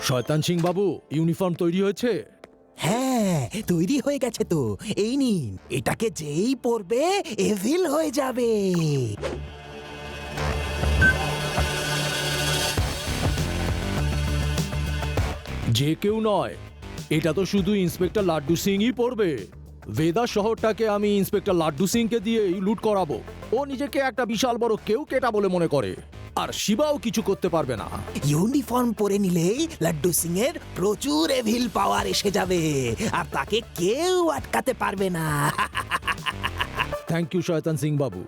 শয়তান সিং বাবু, ইউনিফর্ম তৈরি হয়েছে? হ্যাঁ, তৈরি হয়ে গেছে তো। এই নিন, এটাকে যেই পরবে এভিল হয়ে যাবে। যে কেউ নয়, এটা তো শুধু ইন্সপেক্টর লাড্ডু সিংই পড়বে। ভেদা শহরটাকে আমি ইন্সপেক্টর লাড্ডু সিংকে দিয়েই লুট করাবো। ও নিজেকে একটা বিশাল বড় কেউ কেটা বলে মনে করে, আর শিবাও কিছু করতে পারবে না। ইউনিফর্ম পরে নিলেই লাড্ডু সিং এর প্রচুর এভিল পাওয়ার এসে যাবে, আর তাকে কেউ আটকাতে পারবে না। থ্যাংক ইউ শয়তান সিং বাবু।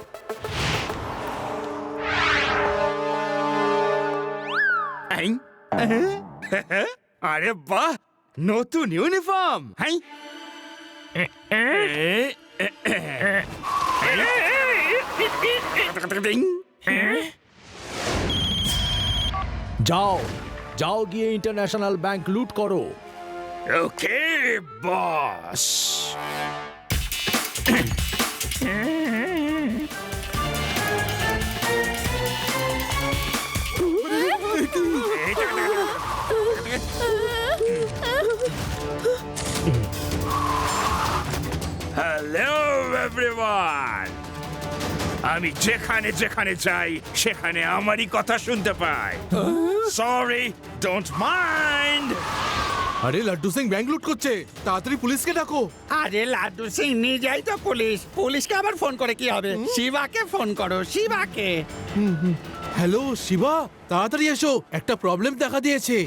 আরে বাহ, নতুন ইউনিফর্ম। যাও যাও, গিয়ে ইন্টারন্যাশনাল ব্যাংক লুট করো। ওকে বস। হ্যালো এভরিওয়ান, আমি যেখানে যেখানে যাই সেখানে আমারই কথা শুনতে পাই। Sorry, don't mind. আরে লাড্ডু সিং ব্যাংক লুট করছে, তাড়াতাড়ি পুলিশকে ডাকো। আরে লাড্ডু সিং নিজেই তো পুলিশ। পুলিশকে আবার ফোন করে কি হবে? শিবাকে ফোন করো, শিবাকে। হ্যালো শিবা, তাড়াতাড়ি এসো, একটা প্রবলেম দেখা দিয়েছে।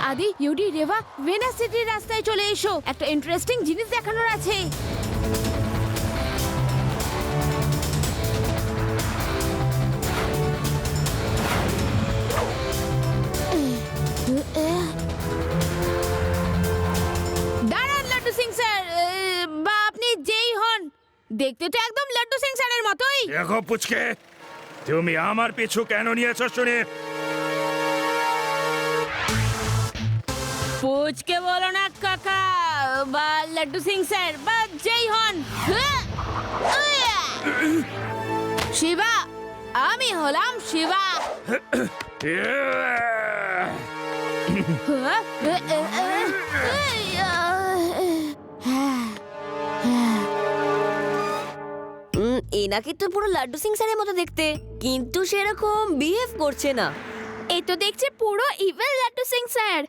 আদি, ইউডি, রেভা, ভেনাস সিটির রাস্তায় চলে এসো। একটা ইন্টারেস্টিং জিনিস দেখানোর আছে। দাঁড়ান লাড্ডু সিং স্যার, বা আপনি যেই হন, দেখতে তো একদম লাড্ডু সিং স্যারের মতোই। দেখো পুচকে, তুমি আমার পিছু কেন নিয়েছো শুনে? পুচকে বলো না কাকা, বা লাড্ডু সিং স্যার, বা যেই হন। শিবা, আমি হলাম শিবা। এনাকে তো পুরো লাড্ডু সিং স্যারের মতো দেখতে, কিন্তু সেরকম বিহেভ করছে না। এই তো দেখছি পুরো ইভিল লাড্ডু সিং স্যার।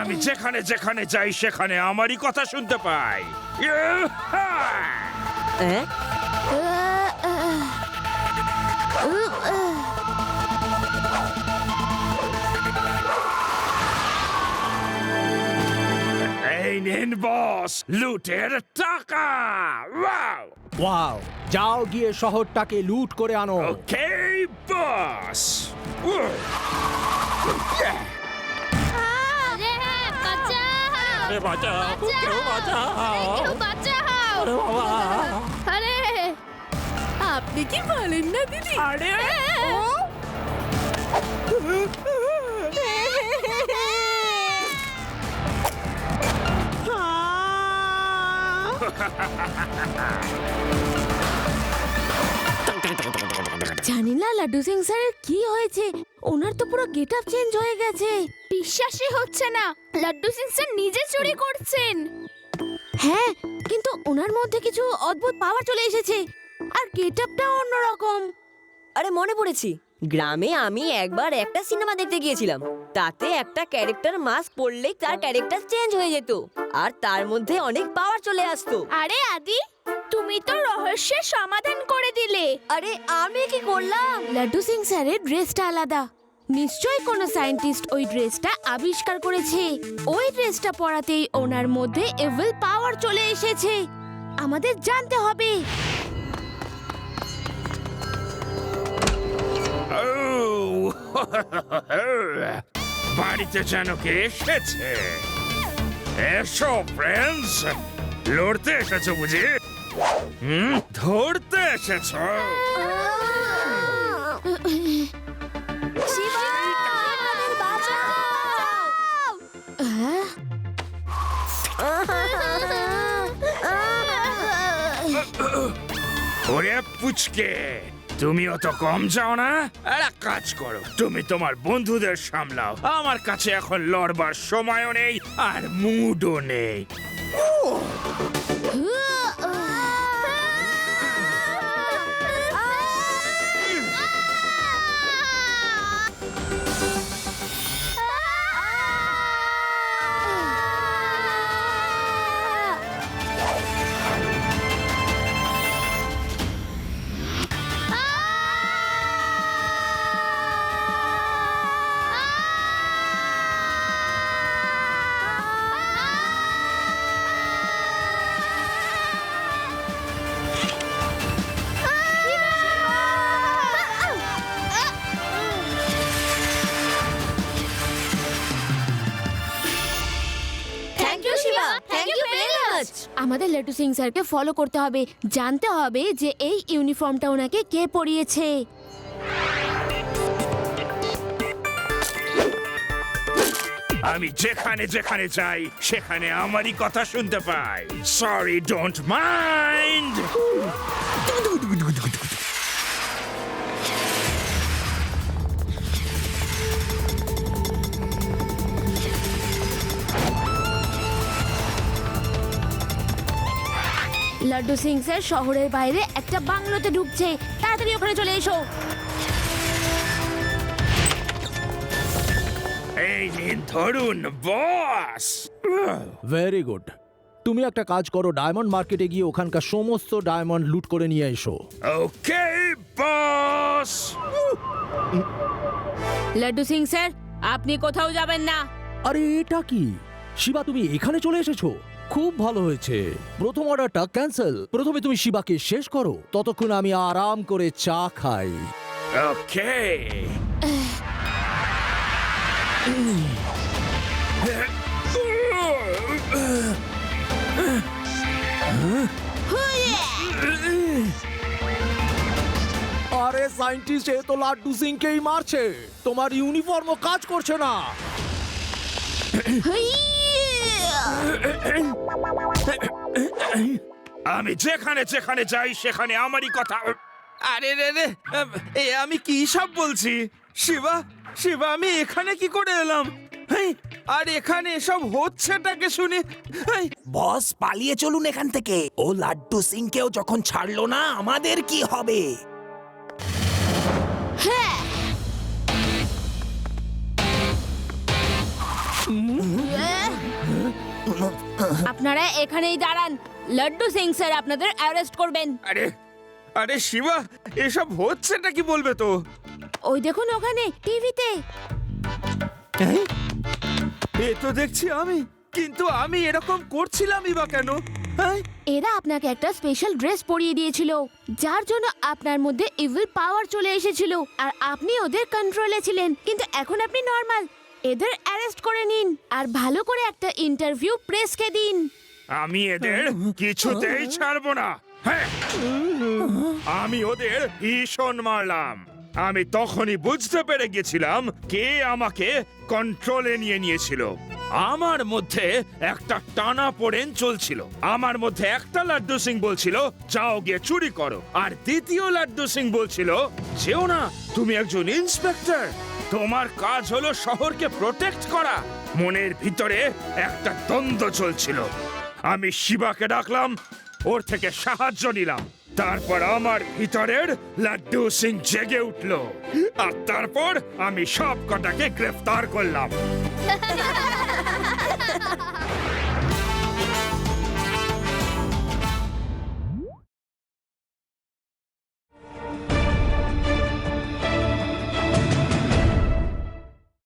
আমি যেখানে যেখানে যাই সেখানে আমারই কথা শুনতে পাই। হ্যাঁ? এই নিন বস, লুটের টাকা। ওয়াও ওয়াও, যাও গিয়ে শহরটাকে লুট করে আনো। ওকে বস। আরে আপনি কি বলেন না দিদি? আরে জানি না লাড্ডু সিং স্যারের কি হয়েছে, ওনার তো পুরো গেট আপ চেঞ্জ হয়ে গেছে। বিশ্বাসই হচ্ছে না লাড্ডু সিং স্যার নিজে চুরি করছেন। হ্যাঁ, কিন্তু ওনার মধ্যে কিছু অদ্ভুত পাওয়ার চলে এসেছে, আর গেট আপটা অন্যরকম। আরে মনে পড়েছি, গ্রামে আমি একবার একটা সিনেমা দেখতে গিয়েছিলাম। তাতে একটা ক্যারেক্টার মাস্ক পরলেই তার ক্যারেক্টার চেঞ্জ হয়ে যেত, আর তার মধ্যে অনেক পাওয়ার চলে আসতো। আরে আদি, তুমি তো রহস্যের সমাধান করে দিলে। আরে আমি কি করলাম? লাড্ডু সিং স্যারের ড্রেসটা আলাদা। নিশ্চয়ই কোনো সায়েন্টিস্ট ওই ড্রেসটা আবিষ্কার করেছে। ওই ড্রেসটা পরাতেই ওনার মধ্যে এভিল পাওয়ার চলে এসেছে। আমাদের জানতে হবে। বাড়িতে যেন কে এসেছে। এসো ফ্রেন্ডস, লড়তে এসেছো বুঝি? ধরতে এসেছো? ওরে পুচকে, তুমিও তো কম যাও না। একটা কাজ করো, তুমি তোমার বন্ধুদের সামলাও। আমার কাছে এখন লড়বার সময়ও নেই আর মুডও নেই। Thank you Shiva, thank you very much. আমাদের লাড্ডু সিং স্যারকে ফলো করতে হবে, জানতে হবে যে এই ইউনিফর্মটা ওনাকে কে পরিয়েছে। আমি যেখানে যেখানে যাই সেখানে আমারই কথা শুনতে পাই। Sorry, don't mind. Laddu Singh sir শহরের বাইরে একটা বাংলোতে ঢুকছে। তাড়াতাড়ি ওখানে চলে এসো। এই নিন ধরুন বস। Very good. তুমি একটা কাজ করো, ডায়মন্ড মার্কেটে গিয়ে ওখানকার সমস্ত ডায়মন্ড লুট করে নিয়ে এসো। ওকে বস। লাড্ডু সিং স্যার, আপনি কোথাও যাবেন না। আরে এটা কি শিবা, তুমি এখানে চলে এসেছো? খুব ভালো হয়েছে। প্রথম অর্ডারটা ক্যান্সেল। প্রথমে তুমি শিবাকে শেষ করো, ততক্ষণ আমি আরাম করে চা খাই। ওকে। আরে সায়েন্টিস্ট, এ তো লাড্ডু সিংকেই মারছে। তোমার ইউনিফর্মও কাজ করছে না। আমি যেখানে যেখানে যাই সেখানে আমারই কথা। আরে রে রে, আমি কি সব বলছি? শিবা, শিবা, আমি এখানে কি করে এলাম? হেই, আর এখানে এসব হচ্ছেটাকে শুনে বস, পালিয়ে চলুন এখান থেকে। ও লাড্ডু সিং কেও যখন ছাড়লো না, আমাদের কি হবে? আপনারা এখানেই দাঁড়ান। লাড্ডু সিং স্যার আপনাদের অ্যারেস্ট করবেন। আরে আরে শিবা, এসব হচ্ছেটা কি বলবে তো? ওই দেখুন ওখানে টিভিতে। এ তো দেখছি আমি, কিন্তু আমি এরকম করছিলামই বা কেন? হ্যাঁ, এরা আপনাকে একটা স্পেশাল ড্রেস পরিয়ে দিয়েছিল, যার জন্য আপনার মধ্যে ইভিল পাওয়ার চলে এসেছিল আর আপনি ওদের কন্ট্রোলে ছিলেন। কিন্তু এখন আপনি নর্মাল। এদের অ্যারেস্ট করে নিন আর ভালো করে একটা ইন্টারভিউ প্রেসকে দিন। আমি এদের কিছুতেই ছাড়বো না। হ্যাঁ, আমি ওদের ভীষণ মারলাম। আমি তখনই বুঝতে পেরে গেছিলাম কে আমাকে কন্ট্রোলে নিয়ে নিয়েছিল। আমার মধ্যে একটা টানাপোড়েন চলছিল। আমার মধ্যে একটা লাড্ডু সিং বলছিল যাও গিয়ে চুরি করো, আর দ্বিতীয় লাড্ডু সিং বলছিল যেও না, তুমি একজন ইন্সপেক্টর, তোমার কাজ হলো শহরকে প্রোটেক্ট করা। মনের ভিতরে একটা দ্বন্দ্ব চলছিল। আমি শিবাকে ডাকলাম, ওর থেকে সাহায্য নিলাম। তারপর আমার ভিতরের লাড্ডু সিং জেগে উঠল, আর তারপর আমি সব কটাকে গ্রেফতার করলাম।